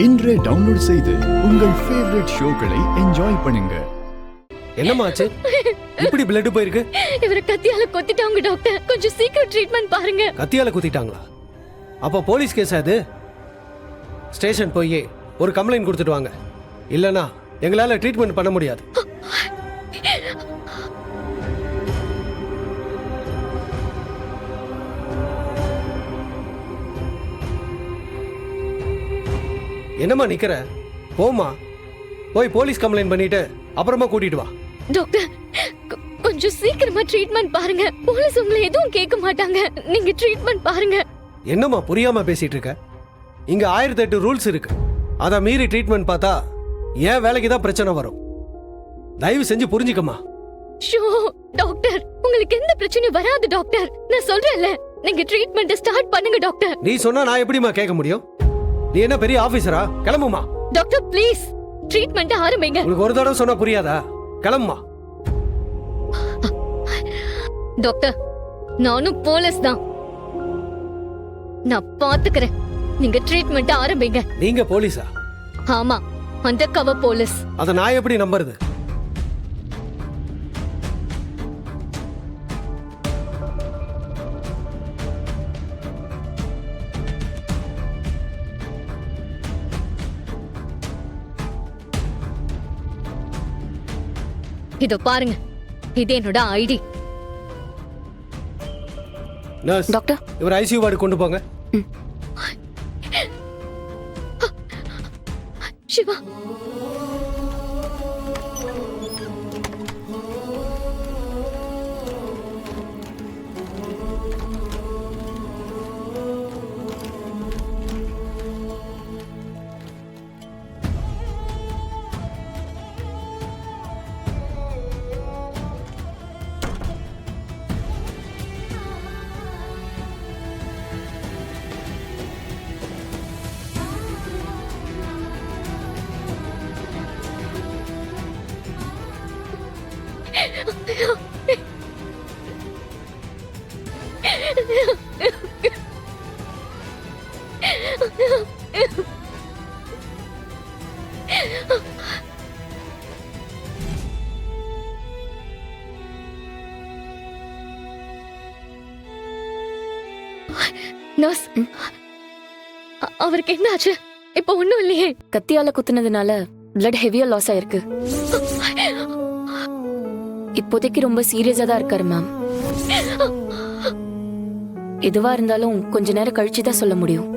இன்றே டவுன்லோட் செய்து உங்கள் ஃபேவரட் ஷோக்களை என்ஜாய் பண்ணுங்க. என்னமாச்சு? இப்படி பிளட் போயிருக்கு. இவரை கத்தியால கொத்திட்டாங்க டாக்டர். கொஞ்சம் சீக்கிரம் ட்ரீட்மெண்ட் பாருங்க. கத்தியால குத்திட்டாங்களா? அப்ப போலீஸ் கேஸ் அது. ஸ்டேஷன் போய் ஒரு கம்ப்ளைண்ட் கொடுத்துட்டு வாங்க. இல்லனா எங்களால ட்ரீட்மெண்ட் பண்ண முடியாது. என்னம்மா நிக்கிற? போமா, போய் போலீஸ் கம்ப்ளைண்ட் பண்ணிட்டு அப்புறமா கூட்டிட்டு வா. டாக்டர் கொஞ்சம் சீக்கிரமா ட்ரீட்மெண்ட் பாருங்க. போலீஸ் உங்களை எதுவும் கேட்க மாட்டாங்க. நீங்க ட்ரீட்மெண்ட் பாருங்க. என்னம்மா புரியாம பேசிட்டு இருக்க? இங்க 1008 ரூல்ஸ் இருக்கு. அத மீறி ட்ரீட்மெண்ட் பார்த்தா ஏன் வேலைக்கு தான் பிரச்சனை வரும். தயவு செஞ்சு புரிஞ்சுக்கமா. ஷோ டாக்டர், உங்களுக்கு எந்த பிரச்சனையும் வராது டாக்டர். நான் சொல்றேன்ல, நீங்க ட்ரீட்மெண்ட் ஸ்டார்ட் பண்ணுங்க டாக்டர். நீ சொன்னா நான் எப்படிமா கேட்க முடியும்? நீ என்ன பெரிய ஆபீசரா? கிளம்புமா. டாக்டர் ப்ளீஸ் ட்ரீட்மெண்ட் ஆரம்பிங்க. உங்களுக்கு ஒரு தடவை சொன்னா புரியாதா? கிளம்புமா. டாக்டர் நானும் போலீஸ் தான், நான் பாத்துக்கிறேன். நீங்க ட்ரீட்மெண்ட் ஆரம்பிங்க. நீங்க போலீஸா? ஆமா, அண்டர் கவர் போலீஸ். அத நான் எப்படி நம்புறது? இதோ பாருங்க, இது என்னோட ஐடி. நர்ஸ் டாக்டர், இவர் ஐசியூ வார்டு கொண்டு போங்க. சிவா நர்ஸ், அவருக்கு என்ன ஆச்சு? இப்ப ஒண்ணும் இல்லையே. கத்தியால குத்துனதுனால பிளட் ஹெவியா லாஸ் ஆயிருக்கு. இப்போதைக்கு ரொம்ப சீரியஸா தான் இருக்காரு மேம். எதுவா இருந்தாலும் கொஞ்ச நேரம் கழிச்சு தான் சொல்ல முடியும்.